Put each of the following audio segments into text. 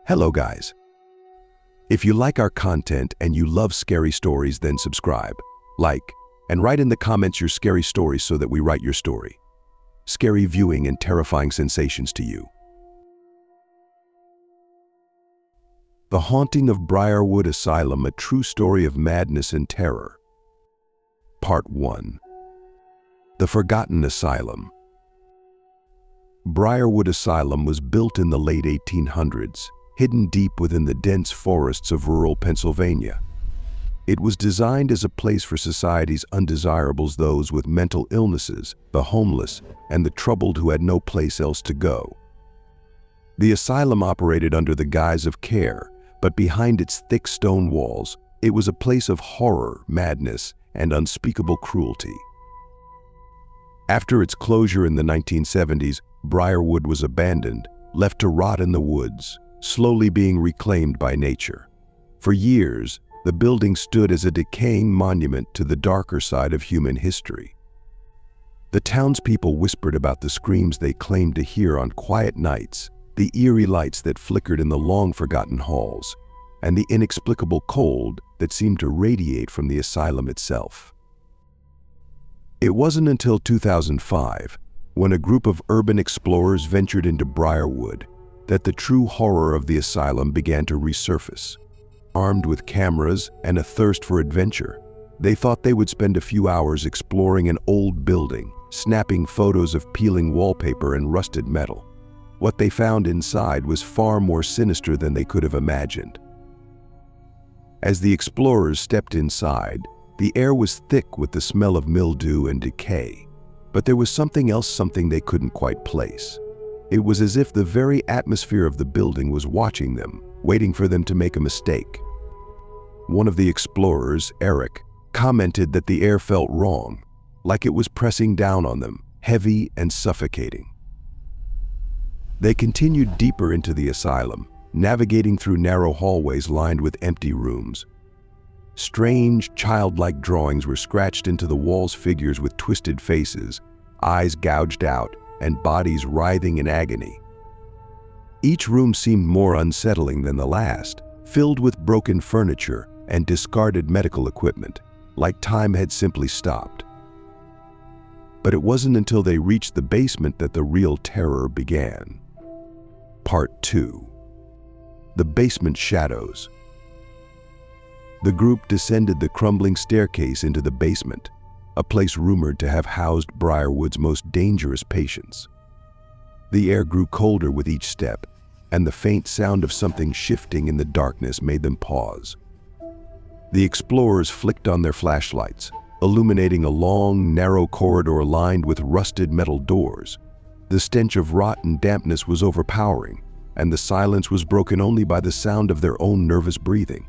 Hello guys. If you like our content and you love scary stories, then subscribe, like, and write in the comments your scary stories so that we write your story. Scary viewing and terrifying sensations to you. The Haunting of Briarwood Asylum, a true story of madness and terror. Part 1. The Forgotten Asylum. Briarwood Asylum was built in the late 1800s, hidden deep within the dense forests of rural Pennsylvania. It was designed as a place for society's undesirables, those with mental illnesses, the homeless, and the troubled who had no place else to go. The asylum operated under the guise of care, but behind its thick stone walls, it was a place of horror, madness, and unspeakable cruelty. After its closure in the 1970s, Briarwood was abandoned, left to rot in the woods, slowly being reclaimed by nature. For years, the building stood as a decaying monument to the darker side of human history. The townspeople whispered about the screams they claimed to hear on quiet nights, the eerie lights that flickered in the long-forgotten halls, and the inexplicable cold that seemed to radiate from the asylum itself. It wasn't until 2005, when a group of urban explorers ventured into Briarwood, that the true horror of the asylum began to resurface. Armed with cameras and a thirst for adventure, they thought they would spend a few hours exploring an old building, snapping photos of peeling wallpaper and rusted metal. What they found inside was far more sinister than they could have imagined. As the explorers stepped inside, the air was thick with the smell of mildew and decay, but there was something else, something they couldn't quite place. It was as if the very atmosphere of the building was watching them, waiting for them to make a mistake. One of the explorers, Eric, commented that the air felt wrong, like it was pressing down on them, heavy and suffocating. They continued deeper into the asylum, navigating through narrow hallways lined with empty rooms. Strange, childlike drawings were scratched into the walls, figures with twisted faces, eyes gouged out, and bodies writhing in agony. Each room seemed more unsettling than the last, filled with broken furniture and discarded medical equipment, like time had simply stopped. But it wasn't until they reached the basement that the real terror began. Part 2. The Basement Shadows. The group descended the crumbling staircase into the basement, a place rumored to have housed Briarwood's most dangerous patients. The air grew colder with each step, and the faint sound of something shifting in the darkness made them pause. The explorers flicked on their flashlights, illuminating a long, narrow corridor lined with rusted metal doors. The stench of rot and dampness was overpowering, and the silence was broken only by the sound of their own nervous breathing.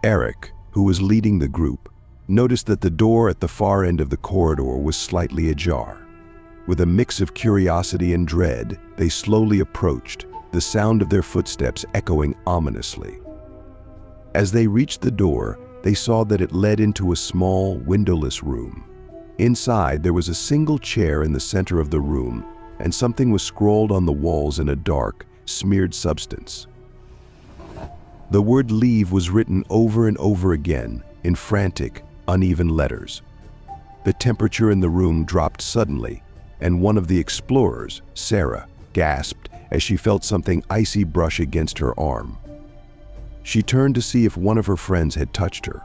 Eric, who was leading the group, noticed that the door at the far end of the corridor was slightly ajar. With a mix of curiosity and dread, they slowly approached, the sound of their footsteps echoing ominously. As they reached the door, they saw that it led into a small, windowless room. Inside, there was a single chair in the center of the room, and something was scrawled on the walls in a dark, smeared substance. The word "leave" was written over and over again in frantic, uneven letters. The temperature in the room dropped suddenly, and one of the explorers, Sarah, gasped as she felt something icy brush against her arm. She turned to see if one of her friends had touched her,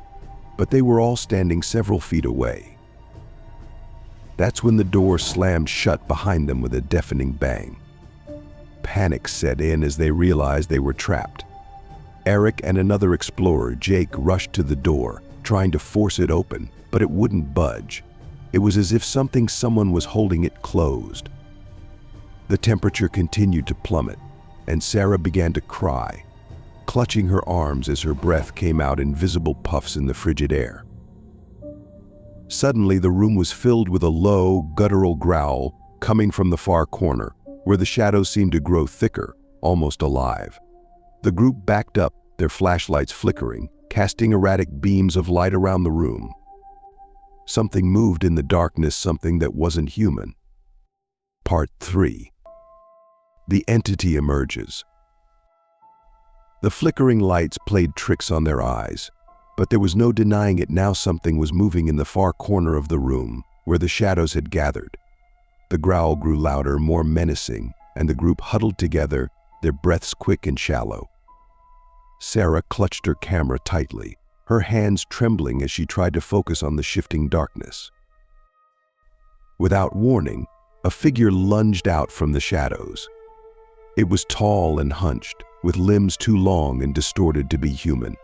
but they were all standing several feet away. That's when the door slammed shut behind them with a deafening bang. Panic set in as they realized they were trapped. Eric and another explorer, Jake, rushed to the door, trying to force it open, but it wouldn't budge. It was as if someone was holding it closed. The temperature continued to plummet, and Sarah began to cry, clutching her arms as her breath came out in visible puffs in the frigid air. Suddenly, the room was filled with a low, guttural growl coming from the far corner, where the shadows seemed to grow thicker, almost alive. The group backed up, their flashlights flickering, casting erratic beams of light around the room. Something moved in the darkness, something that wasn't human. Part 3. The entity emerges. The flickering lights played tricks on their eyes, but there was no denying it now. Something was moving in the far corner of the room, where the shadows had gathered. The growl grew louder, more menacing, and the group huddled together, their breaths quick and shallow. Sarah clutched her camera tightly, her hands trembling as she tried to focus on the shifting darkness. Without warning, a figure lunged out from the shadows. It was tall and hunched, with limbs too long and distorted to be human.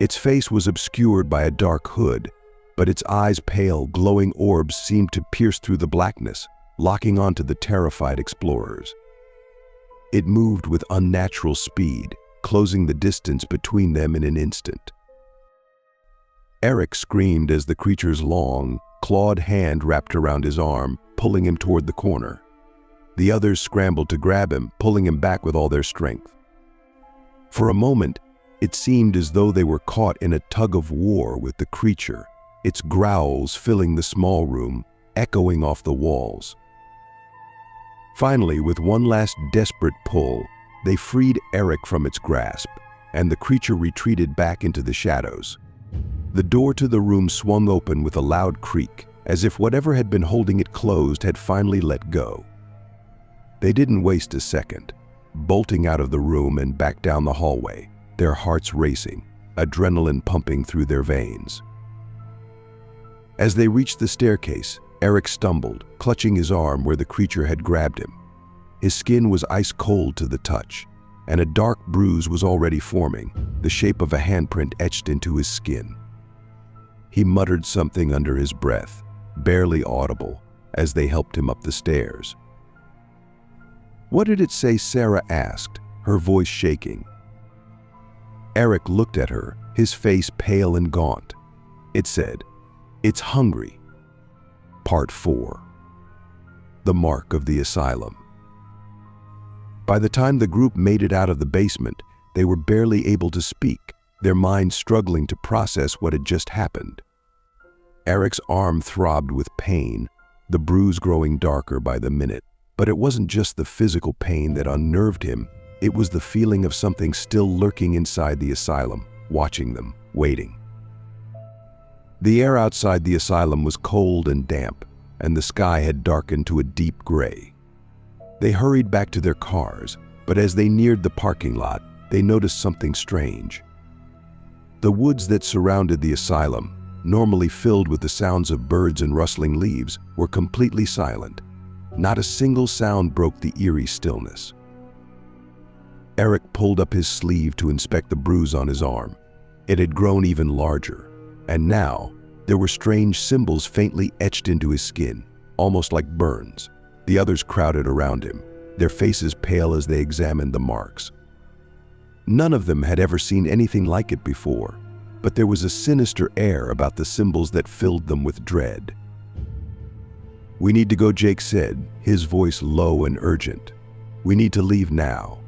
Its face was obscured by a dark hood, but its eyes, pale, glowing orbs, seemed to pierce through the blackness, locking onto the terrified explorers. It moved with unnatural speed, closing the distance between them in an instant. Eric screamed as the creature's long, clawed hand wrapped around his arm, pulling him toward the corner. The others scrambled to grab him, pulling him back with all their strength. For a moment, it seemed as though they were caught in a tug of war with the creature, its growls filling the small room, echoing off the walls. Finally, with one last desperate pull, they freed Eric from its grasp, and the creature retreated back into the shadows. The door to the room swung open with a loud creak, as if whatever had been holding it closed had finally let go. They didn't waste a second, bolting out of the room and back down the hallway, their hearts racing, adrenaline pumping through their veins. As they reached the staircase, Eric stumbled, clutching his arm where the creature had grabbed him. His skin was ice cold to the touch, and a dark bruise was already forming, the shape of a handprint etched into his skin. He muttered something under his breath, barely audible, as they helped him up the stairs. "What did it say?" Sarah asked, her voice shaking. Eric looked at her, his face pale and gaunt. It said, "It's hungry." Part 4. The Mark of the Asylum. By the time the group made it out of the basement, they were barely able to speak, their minds struggling to process what had just happened. Eric's arm throbbed with pain, the bruise growing darker by the minute. But it wasn't just the physical pain that unnerved him, it was the feeling of something still lurking inside the asylum, watching them, waiting. The air outside the asylum was cold and damp, and the sky had darkened to a deep gray. They hurried back to their cars, but as they neared the parking lot, they noticed something strange. The woods that surrounded the asylum, normally filled with the sounds of birds and rustling leaves, were completely silent. Not a single sound broke the eerie stillness. Eric pulled up his sleeve to inspect the bruise on his arm. It had grown even larger, and now there were strange symbols faintly etched into his skin, almost like burns. The others crowded around him, their faces pale as they examined the marks. None of them had ever seen anything like it before, but there was a sinister air about the symbols that filled them with dread. "We need to go," Jake said, his voice low and urgent. "We need to leave now."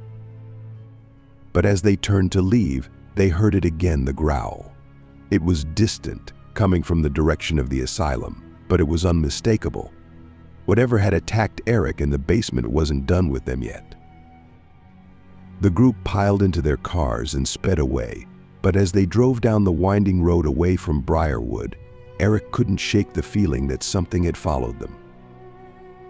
But as they turned to leave, they heard it again, the growl. It was distant, coming from the direction of the asylum, but it was unmistakable. Whatever had attacked Eric in the basement wasn't done with them yet. The group piled into their cars and sped away, but as they drove down the winding road away from Briarwood, Eric couldn't shake the feeling that something had followed them.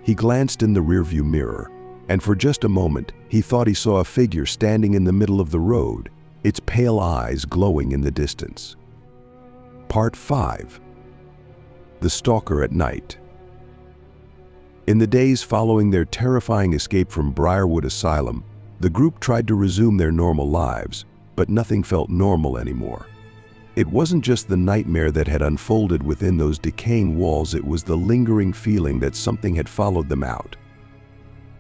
He glanced in the rearview mirror, and for just a moment, he thought he saw a figure standing in the middle of the road, its pale eyes glowing in the distance. Part 5. The Stalker at Night. In the days following their terrifying escape from Briarwood Asylum, the group tried to resume their normal lives, but nothing felt normal anymore. It wasn't just the nightmare that had unfolded within those decaying walls, it was the lingering feeling that something had followed them out.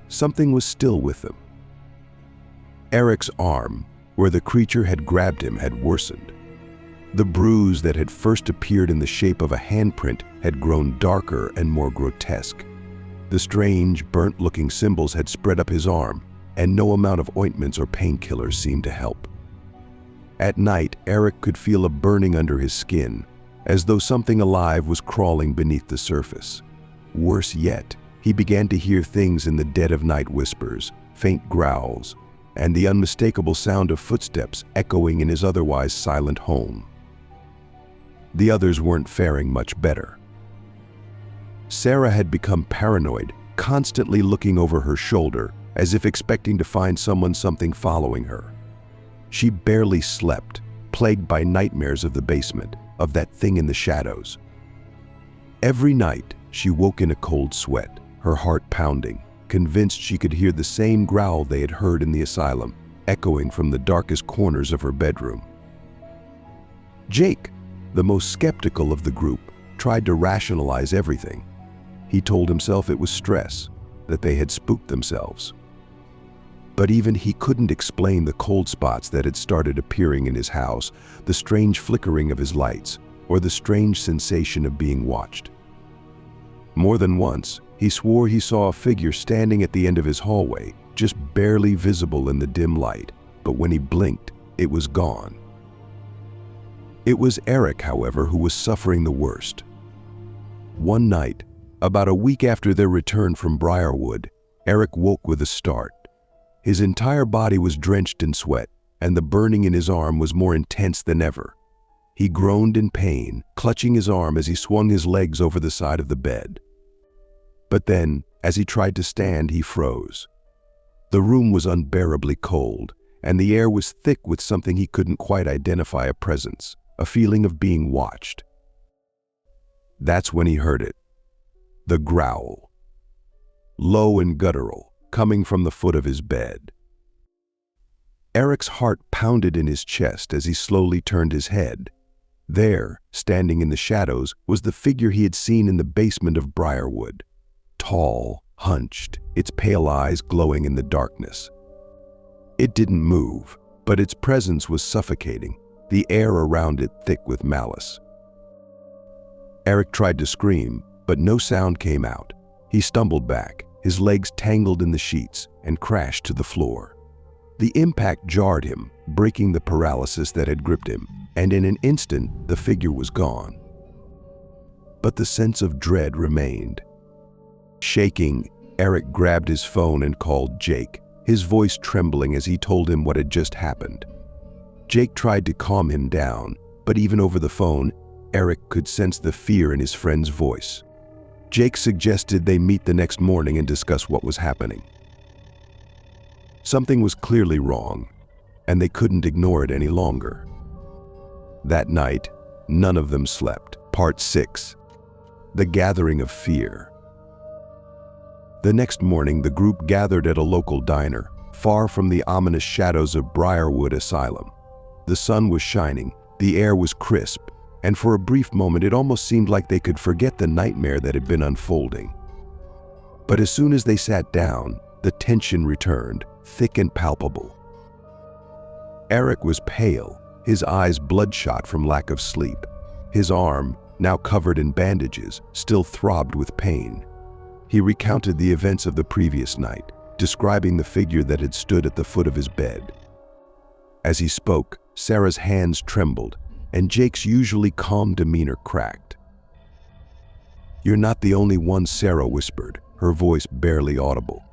Something was still with them. Eric's arm, where the creature had grabbed him, had worsened. The bruise that had first appeared in the shape of a handprint had grown darker and more grotesque. The strange, burnt-looking symbols had spread up his arm, and no amount of ointments or painkillers seemed to help. At night, Eric could feel a burning under his skin, as though something alive was crawling beneath the surface. Worse yet, he began to hear things in the dead of night, whispers, faint growls, and the unmistakable sound of footsteps echoing in his otherwise silent home. The others weren't faring much better. Sarah had become paranoid, constantly looking over her shoulder as if expecting to find something following her. She barely slept, plagued by nightmares of the basement, of that thing in the shadows. Every night, she woke in a cold sweat, her heart pounding, convinced she could hear the same growl they had heard in the asylum, echoing from the darkest corners of her bedroom. Jake, the most skeptical of the group, tried to rationalize everything. He told himself it was stress, that they had spooked themselves. But even he couldn't explain the cold spots that had started appearing in his house, the strange flickering of his lights, or the strange sensation of being watched. More than once, he swore he saw a figure standing at the end of his hallway, just barely visible in the dim light, but when he blinked, it was gone. It was Eric, however, who was suffering the worst. One night, about a week after their return from Briarwood, Eric woke with a start. His entire body was drenched in sweat, and the burning in his arm was more intense than ever. He groaned in pain, clutching his arm as he swung his legs over the side of the bed. But then, as he tried to stand, he froze. The room was unbearably cold, and the air was thick with something he couldn't quite identify, a presence, a feeling of being watched. That's when he heard it. The growl. Low and guttural, coming from the foot of his bed. Eric's heart pounded in his chest as he slowly turned his head. There, standing in the shadows, was the figure he had seen in the basement of Briarwood. Tall, hunched, its pale eyes glowing in the darkness. It didn't move, but its presence was suffocating, the air around it thick with malice. Eric tried to scream, but no sound came out. He stumbled back, his legs tangled in the sheets, and crashed to the floor. The impact jarred him, breaking the paralysis that had gripped him, and in an instant, the figure was gone. But the sense of dread remained. Shaking, Eric grabbed his phone and called Jake, his voice trembling as he told him what had just happened. Jake tried to calm him down, but even over the phone, Eric could sense the fear in his friend's voice. Jake suggested they meet the next morning and discuss what was happening. Something was clearly wrong, and they couldn't ignore it any longer. That night, none of them slept. Part 6. The Gathering of Fear. The next morning, the group gathered at a local diner, far from the ominous shadows of Briarwood Asylum. The sun was shining, the air was crisp, and for a brief moment it almost seemed like they could forget the nightmare that had been unfolding. But as soon as they sat down, the tension returned, thick and palpable. Eric was pale, his eyes bloodshot from lack of sleep. His arm, now covered in bandages, still throbbed with pain. He recounted the events of the previous night, describing the figure that had stood at the foot of his bed. As he spoke, Sarah's hands trembled, and Jake's usually calm demeanor cracked. "You're not the only one," Sarah whispered, her voice barely audible.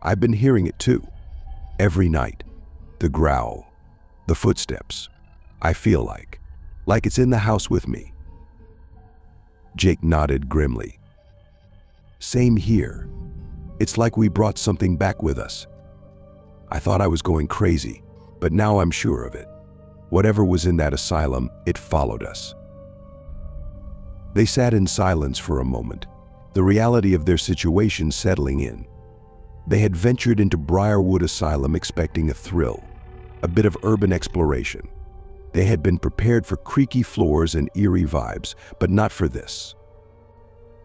"I've been hearing it too. Every night. The growl. The footsteps. I feel like it's in the house with me." Jake nodded grimly. "Same here. It's like we brought something back with us. I thought I was going crazy, but now I'm sure of it. Whatever was in that asylum, it followed us." They sat in silence for a moment, the reality of their situation settling in. They had ventured into Briarwood Asylum expecting a thrill, a bit of urban exploration. They had been prepared for creaky floors and eerie vibes, but not for this.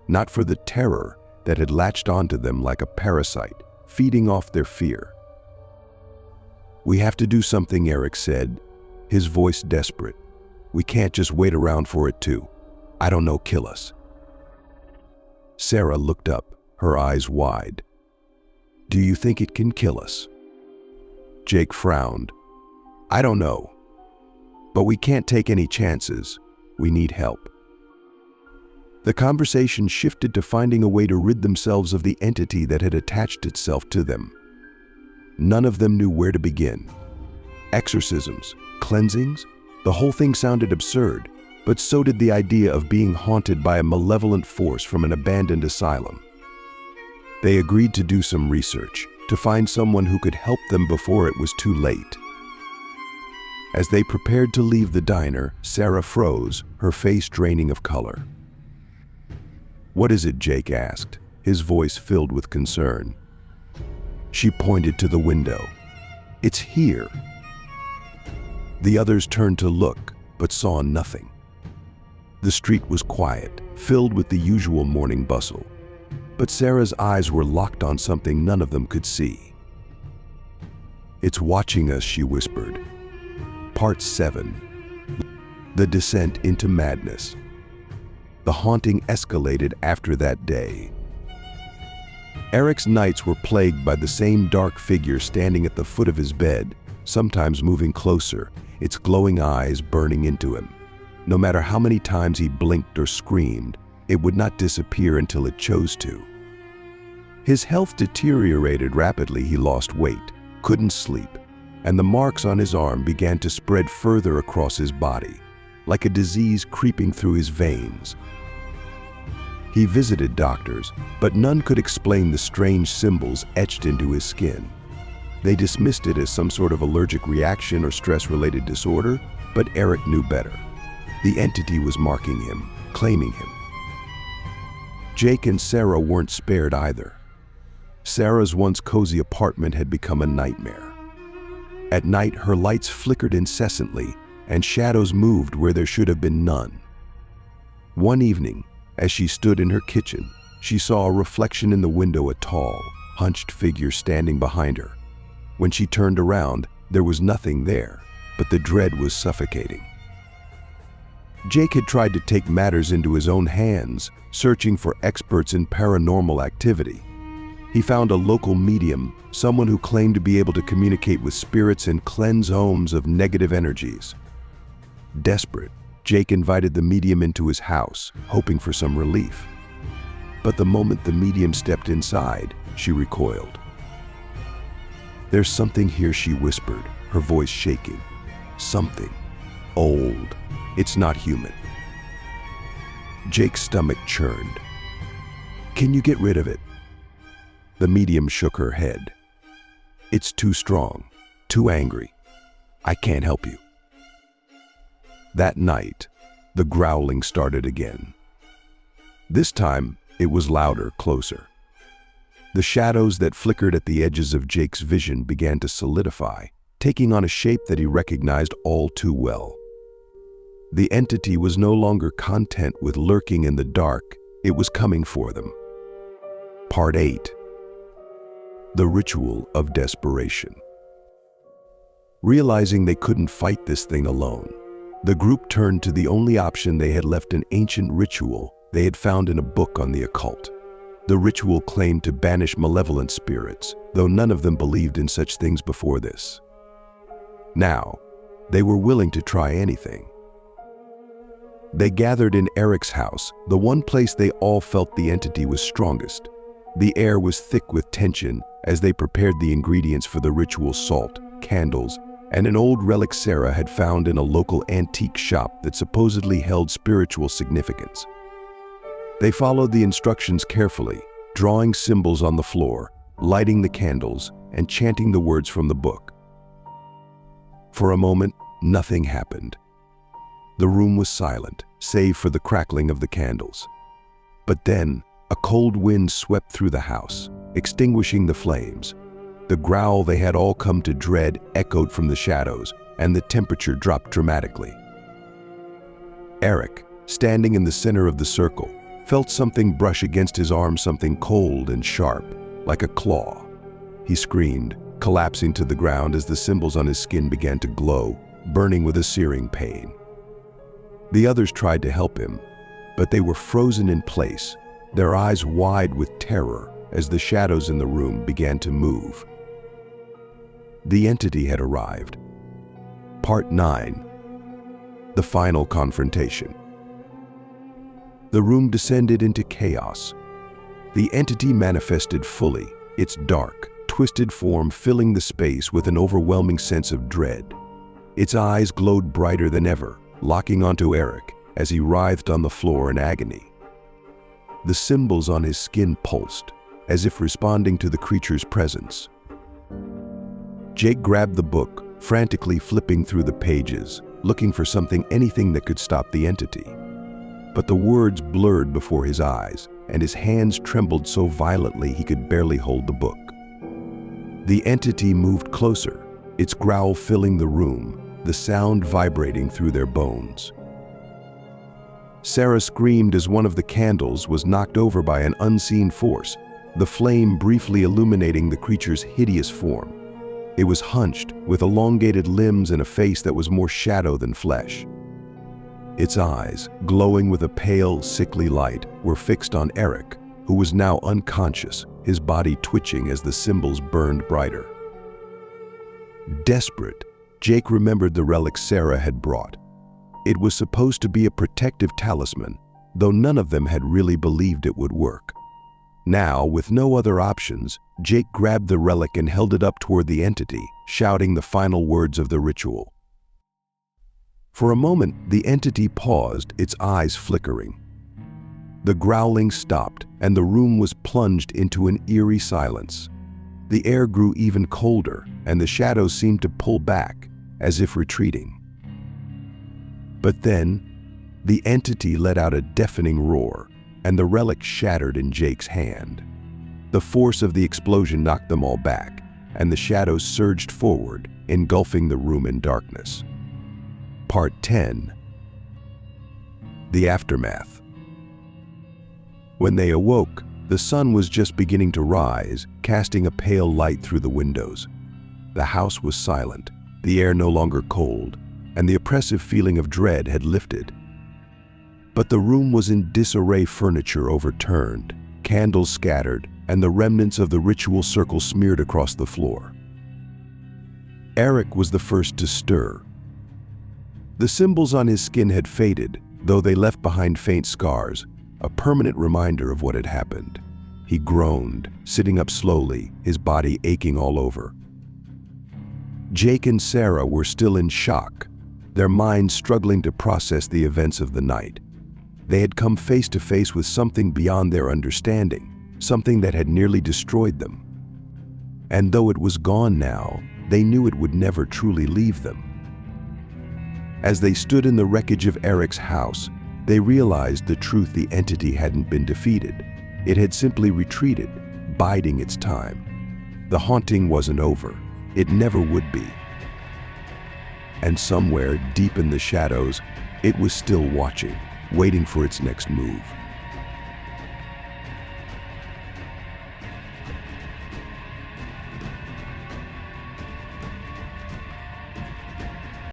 Not for the terror that had latched onto them like a parasite, feeding off their fear. "We have to do something," Eric said, his voice desperate. "We can't just wait around for it to, I don't know, kill us." Sarah looked up, her eyes wide. "Do you think it can kill us?" Jake frowned. "I don't know. But we can't take any chances. We need help." The conversation shifted to finding a way to rid themselves of the entity that had attached itself to them. None of them knew where to begin. Exorcisms, cleansings, the whole thing sounded absurd, but so did the idea of being haunted by a malevolent force from an abandoned asylum. They agreed to do some research, to find someone who could help them before it was too late. As they prepared to leave the diner, Sarah froze, her face draining of color. "What is it?" Jake asked, his voice filled with concern. She pointed to the window. "It's here." The others turned to look, but saw nothing. The street was quiet, filled with the usual morning bustle. But Sarah's eyes were locked on something none of them could see. "It's watching us," she whispered. Part 7. The Descent into Madness. The haunting escalated after that day. Eric's nights were plagued by the same dark figure standing at the foot of his bed, sometimes moving closer, its glowing eyes burning into him. No matter how many times he blinked or screamed, it would not disappear until it chose to. His health deteriorated rapidly. He lost weight, couldn't sleep, and the marks on his arm began to spread further across his body, like a disease creeping through his veins. He visited doctors, but none could explain the strange symbols etched into his skin. They dismissed it as some sort of allergic reaction or stress-related disorder, but Eric knew better. The entity was marking him, claiming him. Jake and Sarah weren't spared either. Sarah's once cozy apartment had become a nightmare. At night, her lights flickered incessantly, and shadows moved where there should have been none. One evening, as she stood in her kitchen, she saw a reflection in the window, a tall, hunched figure standing behind her. When she turned around, there was nothing there, but the dread was suffocating. Jake had tried to take matters into his own hands, searching for experts in paranormal activity. He found a local medium, someone who claimed to be able to communicate with spirits and cleanse homes of negative energies. Desperate, Jake invited the medium into his house, hoping for some relief. But the moment the medium stepped inside, she recoiled. "There's something here," she whispered, her voice shaking. "Something. Old. It's not human." Jake's stomach churned. "Can you get rid of it?" The medium shook her head. "It's too strong, too angry. I can't help you." That night, the growling started again. This time, it was louder, closer. The shadows that flickered at the edges of Jake's vision began to solidify, taking on a shape that he recognized all too well. The entity was no longer content with lurking in the dark, it was coming for them. Part 8. The Ritual of Desperation. Realizing they couldn't fight this thing alone, the group turned to the only option they had left: an ancient ritual they had found in a book on the occult. The ritual claimed to banish malevolent spirits, though none of them believed in such things before this. Now, they were willing to try anything. They gathered in Eric's house, the one place they all felt the entity was strongest. The air was thick with tension as they prepared the ingredients for the ritual: salt, candles, and an old relic Sarah had found in a local antique shop that supposedly held spiritual significance. They followed the instructions carefully, drawing symbols on the floor, lighting the candles, and chanting the words from the book. For a moment, nothing happened. The room was silent, save for the crackling of the candles. But then, a cold wind swept through the house, extinguishing the flames. The growl they had all come to dread echoed from the shadows, and the temperature dropped dramatically. Eric, standing in the center of the circle, felt something brush against his arm, something cold and sharp, like a claw. He screamed, collapsing to the ground as the symbols on his skin began to glow, burning with a searing pain. The others tried to help him, but they were frozen in place, their eyes wide with terror as the shadows in the room began to move. The entity had arrived. Part 9. The Final Confrontation. The room descended into chaos. The entity manifested fully, its dark, twisted form filling the space with an overwhelming sense of dread. Its eyes glowed brighter than ever, locking onto Eric as he writhed on the floor in agony. The symbols on his skin pulsed, as if responding to the creature's presence. Jake grabbed the book, frantically flipping through the pages, looking for anything that could stop the entity. But the words blurred before his eyes, and his hands trembled so violently he could barely hold the book. The entity moved closer, its growl filling the room, the sound vibrating through their bones. Sarah screamed as one of the candles was knocked over by an unseen force, the flame briefly illuminating the creature's hideous form. It was hunched, with elongated limbs and a face that was more shadow than flesh. Its eyes, glowing with a pale, sickly light, were fixed on Eric, who was now unconscious, his body twitching as the symbols burned brighter. Desperate, Jake remembered the relic Sarah had brought. It was supposed to be a protective talisman, though none of them had really believed it would work. Now, with no other options, Jake grabbed the relic and held it up toward the entity, shouting the final words of the ritual. For a moment, the entity paused, its eyes flickering. The growling stopped, and the room was plunged into an eerie silence. The air grew even colder, and the shadows seemed to pull back, as if retreating. But then, the entity let out a deafening roar, and the relic shattered in Jake's hand. The force of the explosion knocked them all back, and the shadows surged forward, engulfing the room in darkness. Part 10. The Aftermath. When they awoke, the sun was just beginning to rise, casting a pale light through the windows. The house was silent, the air no longer cold, and the oppressive feeling of dread had lifted. But the room was in disarray, furniture overturned, candles scattered, and the remnants of the ritual circle smeared across the floor. Eric was the first to stir. The symbols on his skin had faded, though they left behind faint scars, a permanent reminder of what had happened. He groaned, sitting up slowly, his body aching all over. Jake and Sarah were still in shock, their minds struggling to process the events of the night. They had come face to face with something beyond their understanding, something that had nearly destroyed them. And though it was gone now, they knew it would never truly leave them. As they stood in the wreckage of Eric's house, they realized the truth: the entity hadn't been defeated. It had simply retreated, biding its time. The haunting wasn't over. It never would be. And somewhere deep in the shadows, it was still watching, waiting for its next move.